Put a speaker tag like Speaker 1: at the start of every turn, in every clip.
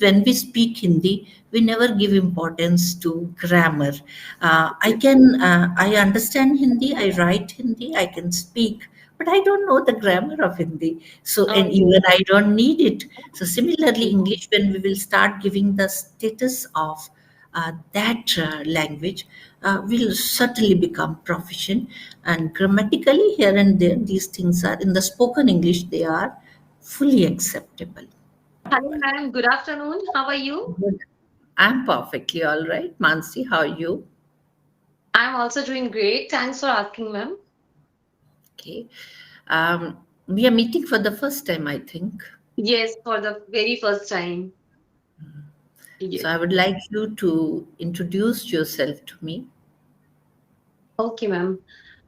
Speaker 1: when we speak Hindi, we never give importance to grammar. I understand Hindi, I write Hindi, I can speak, but I don't know the grammar of Hindi. So, and
Speaker 2: Okay.
Speaker 1: even I don't need it. So, similarly, English, when we will start giving the status of that language, will certainly become proficient. And grammatically, here and there, these things are in the spoken English, they are fully acceptable.
Speaker 2: Hello, ma'am. Good afternoon. How are you?
Speaker 1: Good. I'm perfectly all right. Mansi, how are you?
Speaker 2: I'm also doing great. Thanks for asking, ma'am.
Speaker 1: Okay. We are meeting for the first time, I think.
Speaker 2: Yes, for the very first time.
Speaker 1: So
Speaker 2: Yes.
Speaker 1: I would like you to introduce yourself to me.
Speaker 2: Okay, ma'am.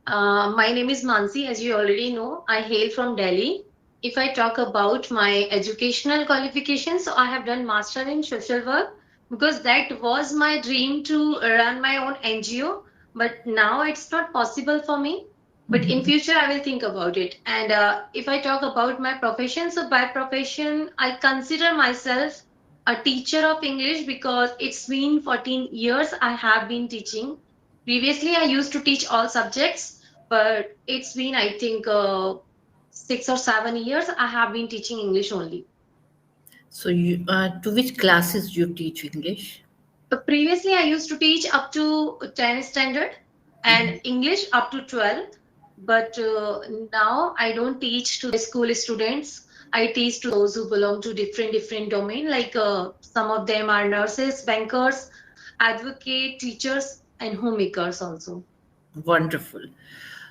Speaker 2: My name is Mansi. As you already know, I hail from Delhi. If I talk about my educational qualifications, so I have done master in social work because that was my dream to run my own NGO. But now it's not possible for me. But in future, I will think about it. And if I talk about my profession, so by profession, I consider myself a teacher of English because it's been 14 years I have been teaching. Previously, I used to teach all subjects, but it's been, I think, 6 or 7 years I have been teaching English only.
Speaker 1: So to which classes you teach English?
Speaker 2: But previously, I used to teach up to 10 standard and English up to 12. But now I don't teach to the school students. I teach to those who belong to different domain. Like some of them are nurses, bankers, advocate, teachers, and homemakers also.
Speaker 1: Wonderful.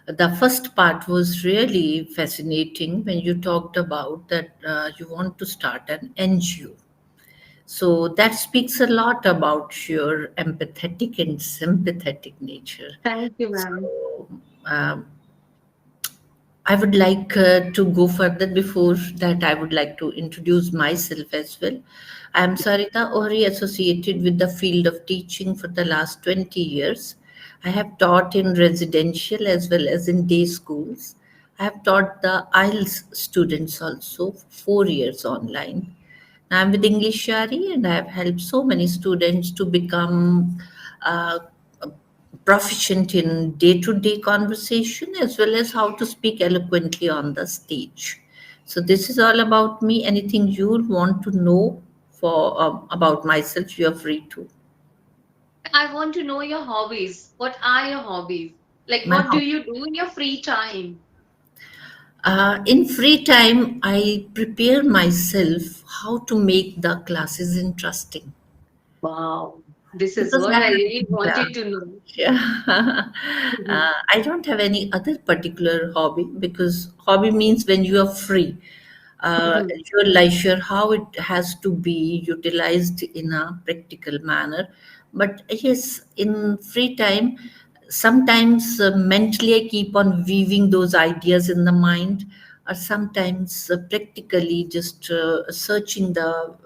Speaker 1: The first part was really fascinating when you talked about that you want to start an NGO. So that speaks a lot about your empathetic and sympathetic nature.
Speaker 2: Thank you, ma'am.
Speaker 1: So um, I would like to go further. Before that, I would like to introduce myself as well. I am Sarita Ohri, associated with the field of teaching for the last 20 years. I have taught in residential as well as in day schools. I have taught the IELTS students also for 4 years online. I'm with English Yaari and I have helped so many students to become uh, proficient in day to day conversation as well as how to speak eloquently on the stage. So, this is all about me. Anything you want to know about myself, you are free to.
Speaker 2: I want to know your hobbies. What are your hobbies? Like,
Speaker 1: My
Speaker 2: what do you do in your free time?
Speaker 1: in free time, I prepare myself how to make the classes interesting
Speaker 2: Wow, this is
Speaker 1: because
Speaker 2: what
Speaker 1: I
Speaker 2: I really
Speaker 1: have,
Speaker 2: wanted to know.
Speaker 1: yeah.
Speaker 2: Mhm.
Speaker 1: I don't have any other particular hobby because hobby means when you are free,
Speaker 2: Mhm.
Speaker 1: your leisure, how it has to be utilized in a practical manner. But yes, in free time, sometimes mentally I keep on weaving those ideas in the mind, or sometimes practically just searching the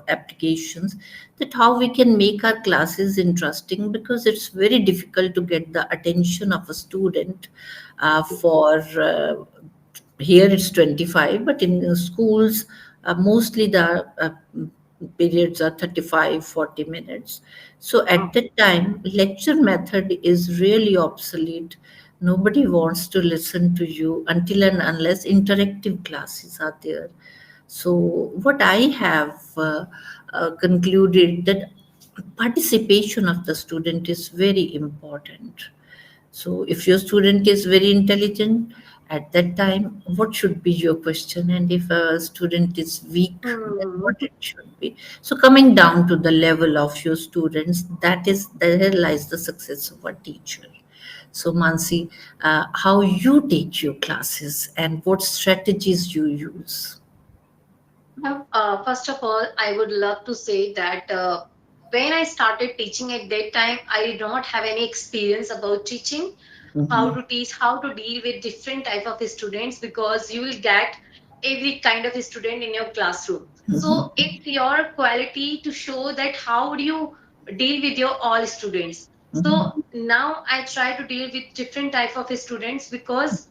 Speaker 1: applications that how we can make our classes interesting because it's very difficult to get the attention of a student for here it's 25 but in schools mostly the periods are 35, 40 minutes. So at
Speaker 2: Okay.
Speaker 1: that time lecture method is really obsolete. Nobody wants to listen to you until and unless interactive classes are there. So what I have concluded that participation of the student is very important. So, if your student is very intelligent at that time, what should be your question? And if a student is weak, then
Speaker 2: Hmm.
Speaker 1: what it should be? So, coming down to the level of your students, that is there lies the success of a teacher. So, Mansi, how you take your classes and what strategies you use?
Speaker 2: First of all, I would love to say that when I started teaching at that time, I did not have any experience about teaching, how
Speaker 1: Mhm.
Speaker 2: to teach, how to deal with different type of students because you will get every kind of student in your classroom. So it's your quality to show that how do you deal with your all students. So
Speaker 1: Mhm.
Speaker 2: now I try to deal with different type of students because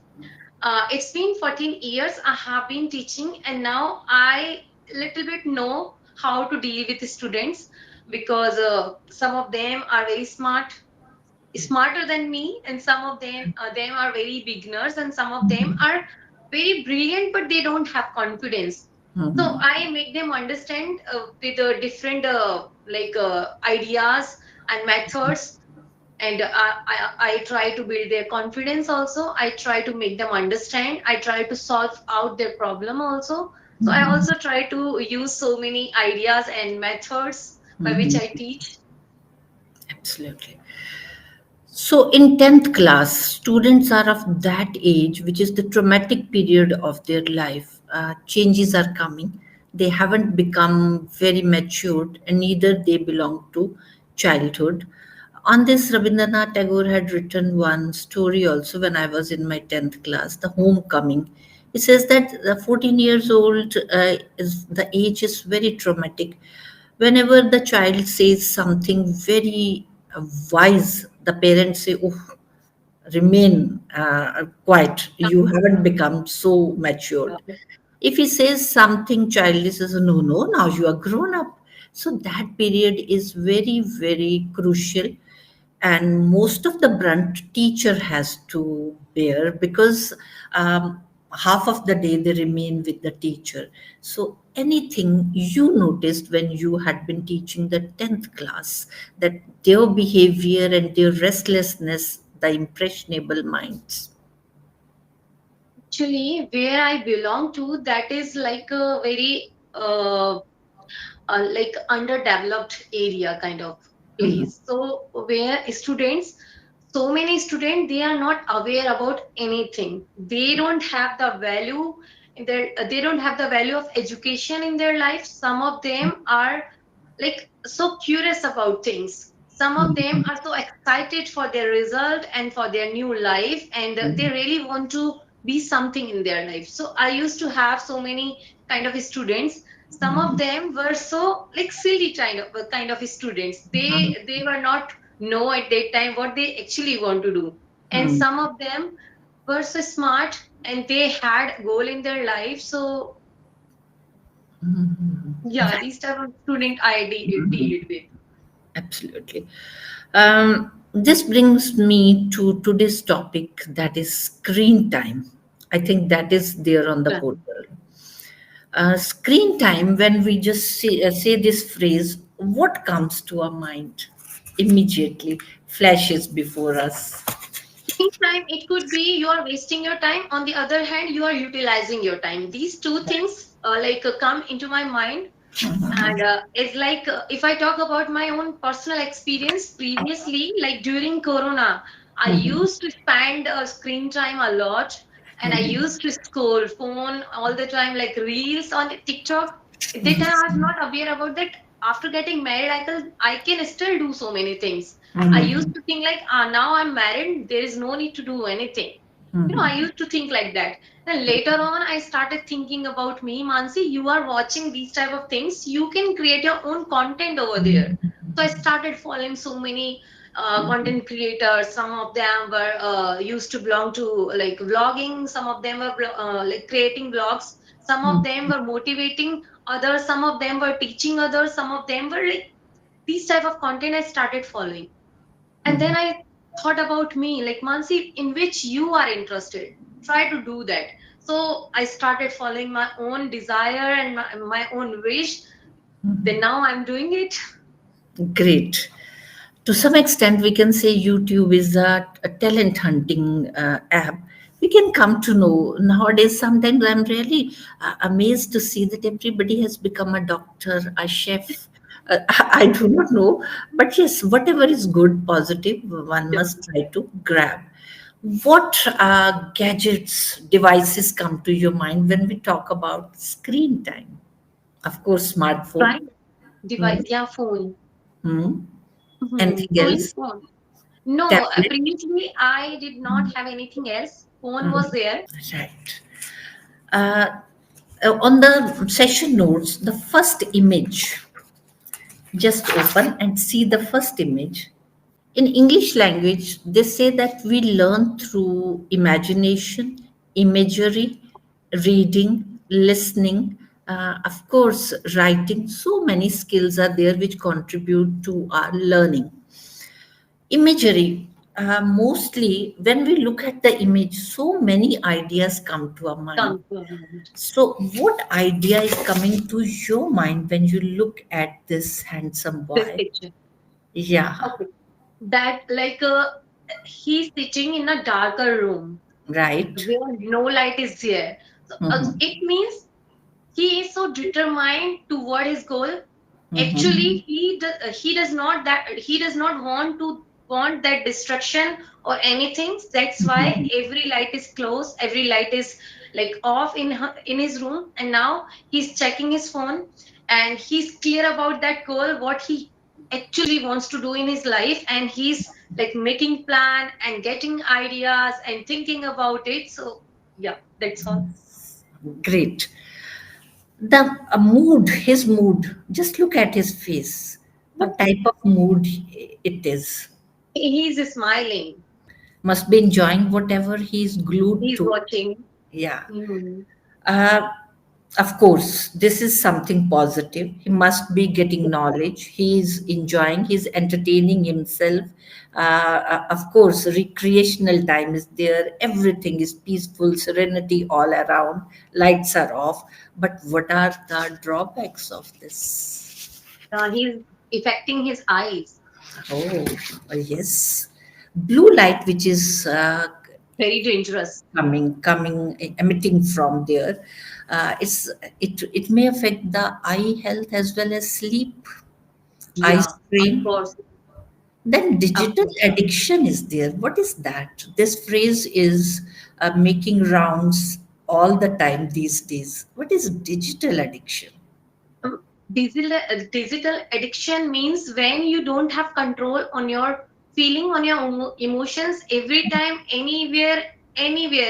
Speaker 2: it's been 14 years I have been teaching, and now I little bit know. how to deal with the students, because some of them are very smarter than me, and some of them are very beginners, and some of them are very brilliant, but they don't have confidence. So
Speaker 1: Mhm.
Speaker 2: I make them understand with different ideas and methods, and I try to build their confidence also. I try to make them understand. I try to solve out their problem also. So I
Speaker 1: Mhm.
Speaker 2: also try to use so many ideas and methods by which
Speaker 1: Mhm.
Speaker 2: I teach.
Speaker 1: Absolutely. So, in 10th class, students are of that age, which is the traumatic period of their life. Changes are coming. They haven't become very matured, and neither they belong to childhood. On this, Rabindranath Tagore had written one story also when I was in my 10th class, The Homecoming. It says that the 14 years old is the age is very traumatic. Whenever the child says something very wise, the parents say, oh, remain quiet. You haven't become so matured. If he says something childish, says, no, no, now you are grown up. So that period is very, very crucial, and most of the brunt teacher has to bear, because um, half of the day they remain with the teacher. So anything you noticed when you had been teaching the 10th class, that their behavior and their restlessness, the impressionable minds.
Speaker 2: Actually, where I belong to, that is like a very like underdeveloped area kind of
Speaker 1: Mhm.
Speaker 2: place. So where students, so many students, they are not aware about anything. They don't have the value in their. They don't have the value of education in their life. Some of them are like so curious about things. Some of them
Speaker 1: Mhm.
Speaker 2: are so excited for their result and for their new life, and they really want to be something in their life. So I used to have so many kind of students. Some of them were so like silly kind of students. They were not know at that time what they actually want to do, and
Speaker 1: Mhm.
Speaker 2: some of them were so smart and they had goal in their life. So yeah, these type of student I deal with.
Speaker 1: Absolutely. This brings me to today's topic, that is screen time. I think that is there on the
Speaker 2: Yeah.
Speaker 1: portal. Screen time, when we just say this phrase, what comes to our mind immediately, flashes before us.
Speaker 2: Screen time, it could be you are wasting your time. On the other hand, you are utilizing your time. These two things come into my mind. And it's like if I talk about my own personal experience previously, like during Corona, I
Speaker 1: Mhm.
Speaker 2: used to spend screen time a lot, and I used to scroll phone all the time, like reels on TikTok. At that time, I was not aware about that. After getting married, I can still do so many things. I used
Speaker 1: Mhm.
Speaker 2: to think like, now I'm married, there is no need to do anything. I
Speaker 1: Mhm.
Speaker 2: used to think like that. Then later on, I started thinking about me, Mansi, you are watching these type of things. You can create your own content over there. So I started following so many content creators. Some of them were used to belong to like vlogging. Some of them were like creating vlogs. Some of them were motivating others. Some of them were teaching others. Some of them were like these type of content I started following. And then I thought about me, like, Mansi, in which you are interested. Try to do that. So I started following my own desire and my own wish. Then now I'm doing it.
Speaker 1: Great. To some extent, we can say YouTube is a talent hunting app. We can come to know nowadays. Sometimes I'm really amazed to see that everybody has become a doctor, a chef. I do not know, but yes, whatever is good, positive, one must try to grab. What gadgets, devices come to your mind when we talk about screen time? Of course, smartphone.
Speaker 2: Right? Device,
Speaker 1: Hmm.
Speaker 2: yeah, phone.
Speaker 1: Hmm.
Speaker 2: Mhm.
Speaker 1: Anything
Speaker 2: Only
Speaker 1: else?
Speaker 2: phone. No,
Speaker 1: Tablet.
Speaker 2: previously I did not have anything else. Phone was
Speaker 1: Mhm.
Speaker 2: there.
Speaker 1: Right. Uh, on the session notes, the first image, just open and see the first image. In English language, they say that we learn through imagination, imagery, reading, listening. Of course, writing, so many skills are there which contribute to our learning. Imagery, mostly when we look at the image, so many ideas come to our mind.
Speaker 2: Come to our mind.
Speaker 1: So, what idea is coming to your mind when you look at this handsome
Speaker 2: This
Speaker 1: boy?
Speaker 2: picture.
Speaker 1: Yeah,
Speaker 2: Okay. That like he's sitting in a darker room
Speaker 1: right.
Speaker 2: where no light is there. So
Speaker 1: Mm-hmm.
Speaker 2: it means he is so determined toward his goal.
Speaker 1: Mm-hmm.
Speaker 2: Actually, he does not want to want that destruction or anything. That's why
Speaker 1: Mm-hmm.
Speaker 2: every light is closed, every light is like off in his room, and now he's checking his phone, and he's clear about that goal, what he actually wants to do in his life, and he's like making plan and getting ideas and thinking about it. So yeah, that's all.
Speaker 1: Great. The mood, his mood, just look at his face. What
Speaker 2: Okay.
Speaker 1: type of mood it is?
Speaker 2: He's smiling.
Speaker 1: Must be enjoying whatever he's glued
Speaker 2: He's
Speaker 1: to.
Speaker 2: watching.
Speaker 1: Yeah.
Speaker 2: Mhm.
Speaker 1: Uh, of course, this is something positive. He must be getting knowledge. He's enjoying, he's entertaining himself. Of course, recreational time is there. Everything is peaceful, serenity all around. Lights are off. But what are the drawbacks of this?
Speaker 2: He's affecting his eyes.
Speaker 1: Oh, yes. Blue light, which is
Speaker 2: Very dangerous.
Speaker 1: coming emitting from there, it may affect the eye health as well as sleep, eye
Speaker 2: Yeah, of
Speaker 1: strain.
Speaker 2: course,
Speaker 1: Then
Speaker 2: of
Speaker 1: digital
Speaker 2: course.
Speaker 1: addiction is there. What is that? This phrase is making rounds all the time these days. What is digital addiction?
Speaker 2: Um, digital addiction means when you don't have control on your feeling, on your emotions, every time, anywhere,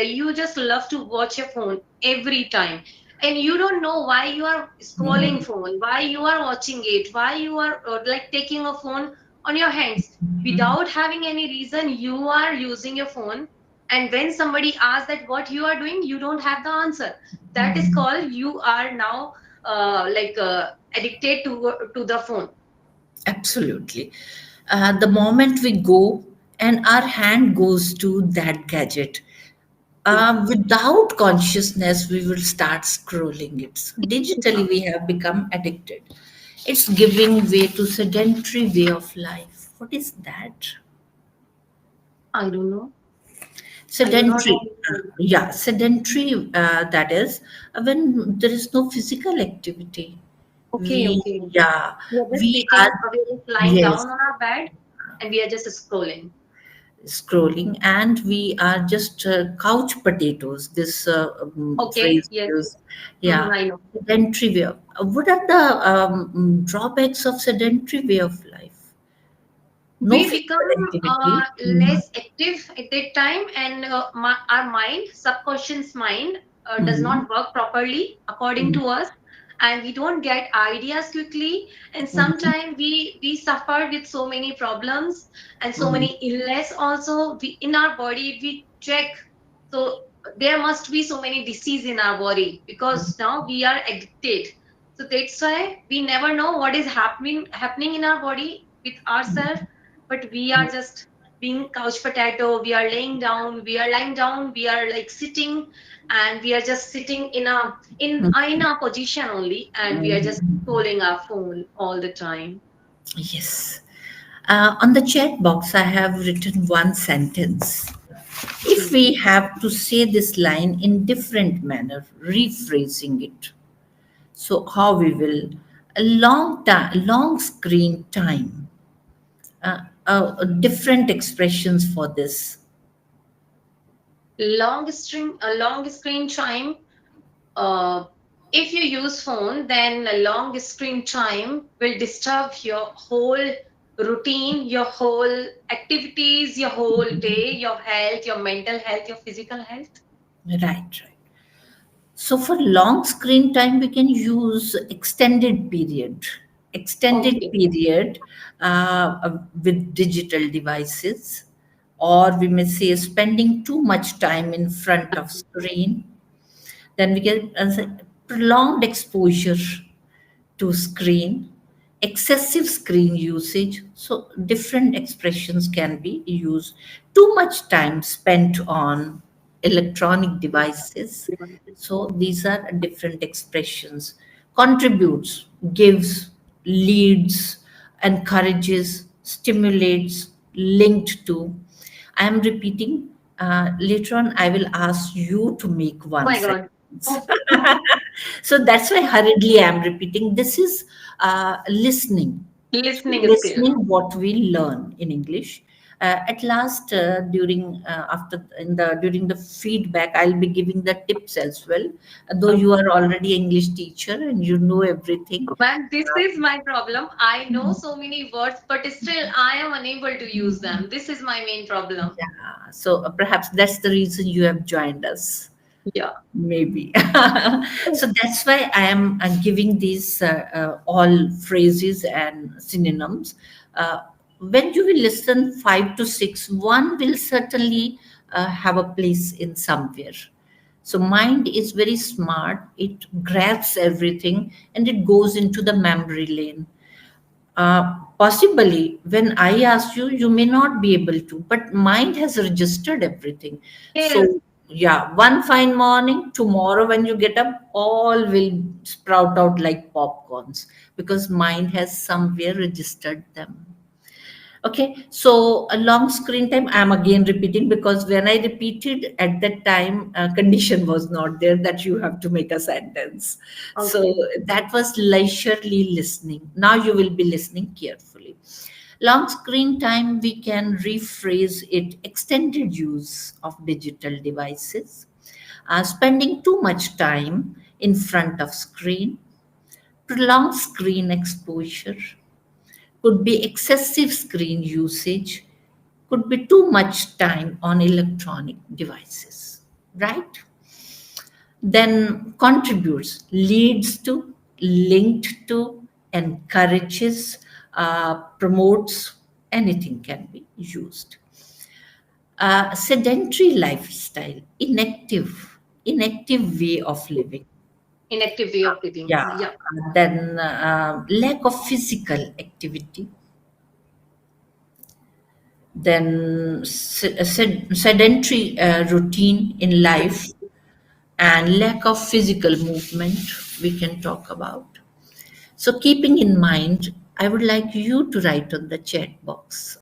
Speaker 2: you just love to watch your phone every time. And you don't know why you are scrolling
Speaker 1: Mhm.
Speaker 2: phone, why you are watching it, why you are like taking a phone on your hands. Without having any reason, you are using your phone. And when somebody asks that what you are doing, you don't have the answer. That is called you are now like addicted to the phone.
Speaker 1: Absolutely. The moment we go and our hand goes to that gadget,
Speaker 2: Yeah.
Speaker 1: without consciousness, we will start scrolling it. So digitally, we have become addicted. It's giving way to sedentary way of life. What is that?
Speaker 2: I don't know. I do not
Speaker 1: Sedentary.
Speaker 2: understand.
Speaker 1: Yeah, sedentary. That is when there is no physical activity.
Speaker 2: Okay,
Speaker 1: We,
Speaker 2: okay.
Speaker 1: yeah,
Speaker 2: We are just
Speaker 1: we
Speaker 2: sitting,
Speaker 1: are,
Speaker 2: or we are just lying down
Speaker 1: yes,
Speaker 2: on our bed, and we are just scrolling.
Speaker 1: scrolling, and we are just couch potatoes. This
Speaker 2: Okay,
Speaker 1: phrase
Speaker 2: yes.
Speaker 1: used.
Speaker 2: Mhm,
Speaker 1: Yeah,
Speaker 2: I know.
Speaker 1: sedentary way. What are the drawbacks of sedentary way of life? No
Speaker 2: We
Speaker 1: physical
Speaker 2: become
Speaker 1: activity. Mhm.
Speaker 2: less active at that time, and our mind, subconscious mind, does
Speaker 1: Mhm.
Speaker 2: not work properly according
Speaker 1: Mhm.
Speaker 2: to us, and we don't get ideas quickly, and
Speaker 1: Mhm.
Speaker 2: sometimes we suffer with so many problems and so
Speaker 1: Mhm.
Speaker 2: many illness also. In our body we check, so there must be so many disease in our body because now we are addicted. So that's why we never know what is happening in our body with ourselves, but we are just being couch potato. We are laying down, we are lying down, we are like sitting, and we are just sitting in a position only, and we are just
Speaker 1: Mhm.
Speaker 2: scrolling our phone all the time.
Speaker 1: Yes. On the chat box, I have written one sentence. If
Speaker 2: Hmm.
Speaker 1: we have to say this line in different manner, rephrasing it, so how we will? A long time, long screen time. Different expressions for this.
Speaker 2: Long screen time. uh, if you use phone, then a long screen time will disturb your whole routine, your whole activities, your whole day, your health, your mental health, your physical health.
Speaker 1: Right, right. So for long screen time, we can use extended period. Extended
Speaker 2: Okay.
Speaker 1: period with digital devices, or we may say spending too much time in front of screen. Then we can prolonged exposure to screen, excessive screen usage. So, different expressions can be used. Too much time spent on electronic devices. So, these are different expressions. Contributes, gives, leads, encourages, stimulates, linked to. I am repeating. Later on, I will ask you to make
Speaker 2: Oh
Speaker 1: one
Speaker 2: my God.
Speaker 1: sentence. So that's why hurriedly I'm repeating. This is listening.
Speaker 2: Listening skill.
Speaker 1: Listening what we learn in English. At last, during after in the during the feedback, I'll be giving the tips as well. Though you are already English teacher and you know everything.
Speaker 2: Man, this is my problem. I know so many words, but still I am unable to use them. This is my main problem.
Speaker 1: Yeah, so perhaps that's the reason you have joined us.
Speaker 2: Yeah.
Speaker 1: Maybe. So that's why I am giving these all phrases and synonyms. When you will listen five to six, one will certainly have a place in somewhere. So mind is very smart. It grabs everything and it goes into the memory lane. Possibly, when I ask you, you may not be able to, but mind has registered everything.
Speaker 2: Yes.
Speaker 1: So, yeah, one fine morning, tomorrow when you get up, all will sprout out like popcorns because mind has somewhere registered them. Okay, so a long screen time, I'm again repeating because when I repeated at that time, condition was not there that you have to make a sentence. So
Speaker 2: Okay.
Speaker 1: that was leisurely listening. Now you will be listening carefully. Long screen time, we can rephrase it extended use of digital devices, spending too much time in front of screen, prolonged screen exposure, could be excessive screen usage, could be too much time on electronic devices, right? Then contributes, leads to, linked to, encourages, promotes, anything can be used. Sedentary lifestyle, inactive way of living.
Speaker 2: Inactive way of living.
Speaker 1: Yeah.
Speaker 2: Yeah.
Speaker 1: Then lack of physical activity, then sedentary routine in life and lack of physical movement we can talk about. So keeping in mind, I would like you to write on the chat box.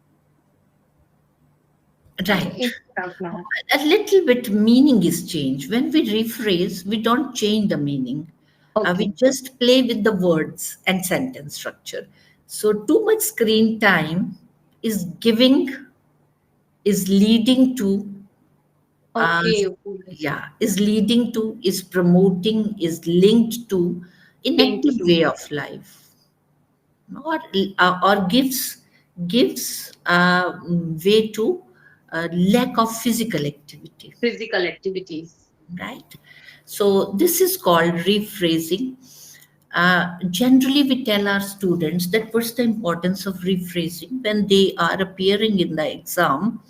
Speaker 1: Right.
Speaker 2: It's out now.
Speaker 1: A little bit meaning is changed. When we rephrase, we don't change the meaning. We
Speaker 2: Okay.
Speaker 1: just play with the words and sentence structure. So too much screen time is giving, is leading to, uh,
Speaker 2: Okay. Okay.
Speaker 1: yeah, is leading to, is promoting, is linked to
Speaker 2: Linked
Speaker 1: inactive
Speaker 2: to
Speaker 1: way of life, or gives way to lack of physical activity,
Speaker 2: physical activities.
Speaker 1: right? So this is called rephrasing. Generally, we tell our students that what's the importance of rephrasing when they are appearing in the exam.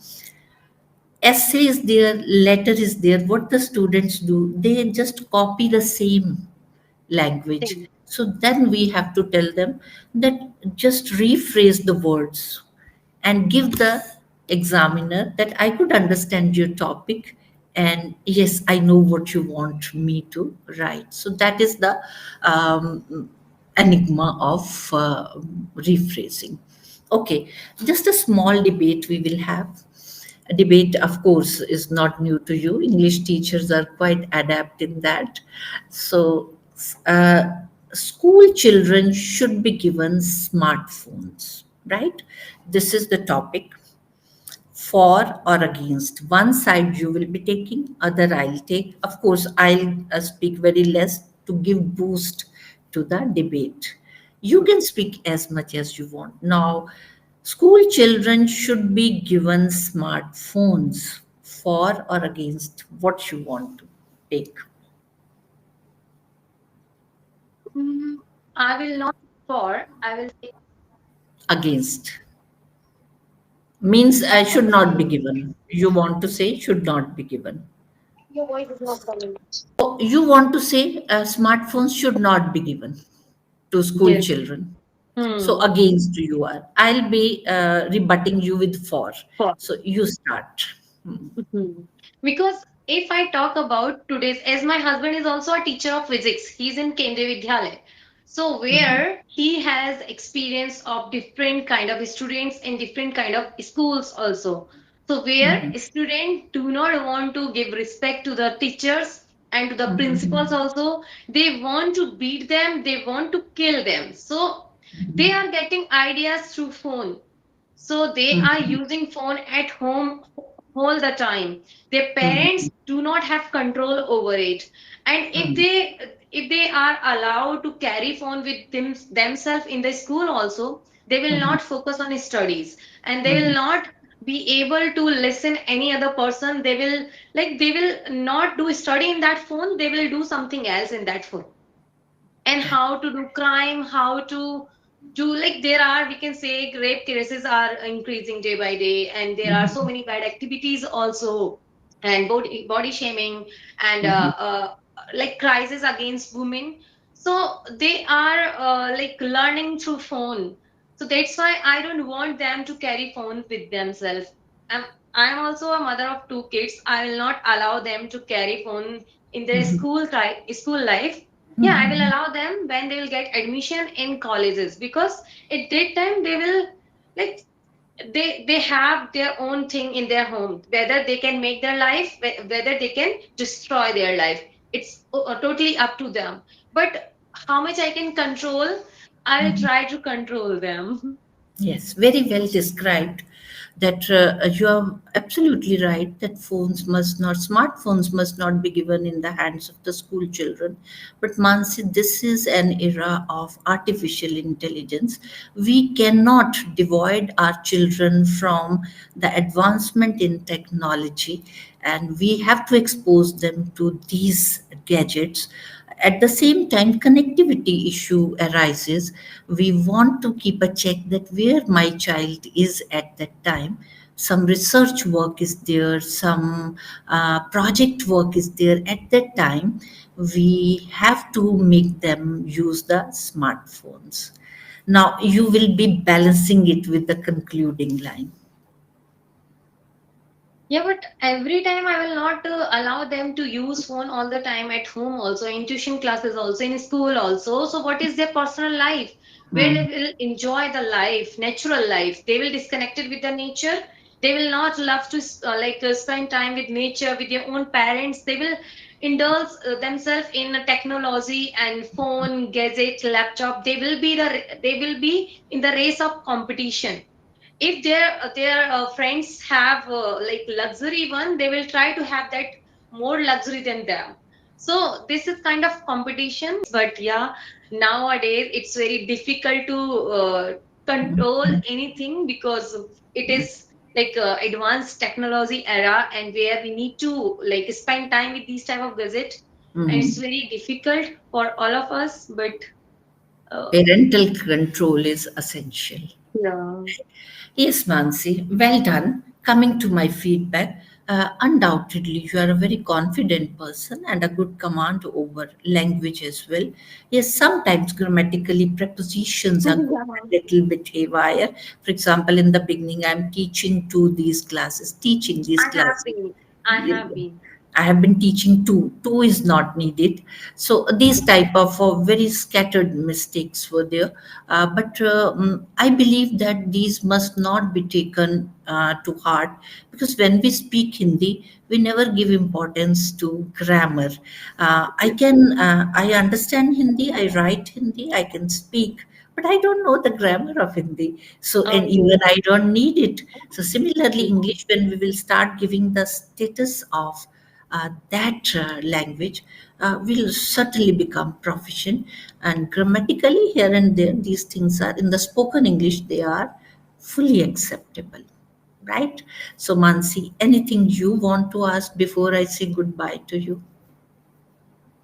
Speaker 1: Essay is there, letter is there. What the students do, they just copy the same language.
Speaker 2: Thing.
Speaker 1: So then we have to tell them that just rephrase the words and give the examiner that I could understand your topic and yes, I know what you want me to write. So that is the enigma of rephrasing. Okay, just a small debate we will have. A debate, of course, is not new to you. English teachers are quite adept in that. So, uh, school children should be given smartphones, right? This is the topic. For or against. One side you will be taking, other I'll take. Of course, I'll speak very less to give boost to the debate. You can speak as much as you want. Now, school children should be given smartphones. For or against, what you want to take.
Speaker 2: Mm, I will not for. I will say
Speaker 1: Against means I should not be
Speaker 2: okay.
Speaker 1: given. You want to say should not be given.
Speaker 2: Your voice is not coming.
Speaker 1: So you want to say smartphones should not be given to school
Speaker 2: Yes.
Speaker 1: children. So
Speaker 2: Hmm.
Speaker 1: against you are. I'll be rebutting you with for.
Speaker 2: For.
Speaker 1: So you start. Hmm.
Speaker 2: Mhm. Because if I talk about today's, as my husband is also a teacher of physics, he's in Kendriya Vidyalaya. So
Speaker 1: Mhm.
Speaker 2: where he has experience of different kind of students in different kind of schools also. So where
Speaker 1: Mhm.
Speaker 2: students do not want to give respect to the teachers and to the principals
Speaker 1: Mhm.
Speaker 2: also, they want to beat them, they want to kill them. So they
Speaker 1: Mhm.
Speaker 2: are getting ideas through phone, so they are
Speaker 1: Mhm.
Speaker 2: using phone at home all the time. Their parents
Speaker 1: Mhm.
Speaker 2: do not have control over it, and
Speaker 1: Mhm.
Speaker 2: if they are allowed to carry phone with themselves in the school also, they will
Speaker 1: Mhm.
Speaker 2: not focus on studies, and they will
Speaker 1: Mhm.
Speaker 2: not be able to listen any other person. They will, like, they will not do study in that phone, they will do something else in that phone. And
Speaker 1: Yeah.
Speaker 2: how to do crime, how to do, like, there are, we can say, rape cases are increasing day by day, and there are so
Speaker 1: Mhm.
Speaker 2: many bad activities also, and body shaming, and
Speaker 1: Mhm.
Speaker 2: like crisis against women. So they are like learning through phone. So that's why I don't want them to carry phone with themselves. i'm I'm also a mother of two kids. I will not allow them to carry phone in their
Speaker 1: Mhm.
Speaker 2: school life. Yeah, I will
Speaker 1: Mhm.
Speaker 2: allow them when they will get admission in colleges, because at that time they will, like, they have their own thing in their home, whether they can make their life, whether they can destroy their life. It's totally up to them. But how much I can control, I'll
Speaker 1: Mhm.
Speaker 2: try to control them.
Speaker 1: Yes, very well described. That you are absolutely right that smartphones must not be given in the hands of the school children. But Mansi, this is an era of artificial intelligence. We cannot divide our children from the advancement in technology, and we have to expose them to these gadgets. At the same time, connectivity issue arises. We want to keep a check that where my child is at that time. Some research work is there, some project work is there at that time. We have to make them use the smartphones. Now you will be balancing it with the concluding line.
Speaker 2: Yeah, but every time I will not allow them to use phone all the time at home also, in tuition classes also, in school also. So what is their personal life? Where they
Speaker 1: Hmm.
Speaker 2: will enjoy the life, natural life. They will disconnected with the nature. They will not love to spend time with nature, with their own parents. They will indulge themselves in technology and phone, gadget, laptop. They will be in the race of competition. If their friends have like luxury one, they will try to have that more luxury than them. So this is kind of competition. But yeah, nowadays it's very difficult to control anything, because it is like advanced technology era, and where we need to like spend time with these type of gadget, and it's
Speaker 1: Hmm.
Speaker 2: very difficult for all of us. But uh,
Speaker 1: Parental control is essential.
Speaker 2: yeah.
Speaker 1: Yes, Mansi, well done. Coming to my feedback, undoubtedly you are a very confident person and a good command over language as well. Yes, sometimes grammatically prepositions are going
Speaker 2: Yeah,
Speaker 1: a little bit haywire. For example, in the beginning, I'm teaching these
Speaker 2: I have
Speaker 1: classes.
Speaker 2: been. I have been.
Speaker 1: I have been teaching two. Two is not needed. So these type of very scattered mistakes were there. But I believe that these must not be taken to heart, because when we speak Hindi, we never give importance to grammar. I understand Hindi, I write Hindi, I can speak, but I don't know the grammar of Hindi. So, and
Speaker 2: Okay.
Speaker 1: even I don't need it. So, similarly, English, when we will start giving the status of that language, will certainly become proficient. And grammatically, here and there, these things are in the spoken English, they are fully acceptable. Right? So, Mansi, anything you want to ask before I say goodbye to you?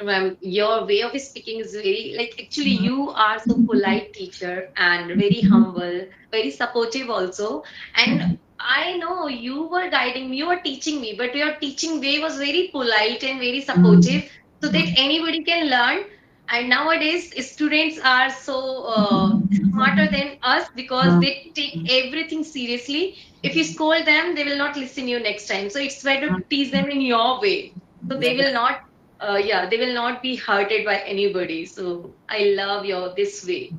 Speaker 2: Ma'am, your way of speaking is very, like, actually you are so polite teacher and very humble, very supportive also. And I know you were guiding me, you were teaching me, but your teaching way was very polite and very
Speaker 1: Mm,
Speaker 2: supportive so that anybody can learn. And nowadays, students are so smarter than us because
Speaker 1: mm,
Speaker 2: they take everything seriously. If you scold them, they will not listen you next time. So it's better to teach them in your way. So they will not, yeah, they will not be hurted by anybody. So I love your this way.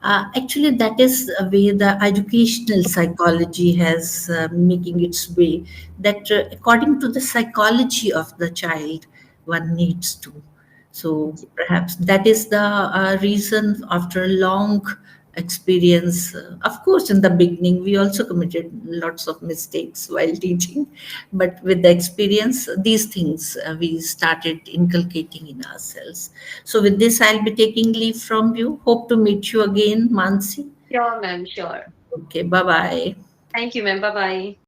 Speaker 1: Actually, that is a way the educational psychology has making its way. That according to the psychology of the child, one needs to. So perhaps that is the reason. After a long experience, of course, in the beginning we also committed lots of mistakes while teaching, but with the experience, these things we started inculcating in ourselves. So, with this, I'll be taking leave from you. Hope to meet you again, Mansi.
Speaker 2: Sure, ma'am, sure.
Speaker 1: Okay, bye bye.
Speaker 2: Thank you, ma'am. Bye bye.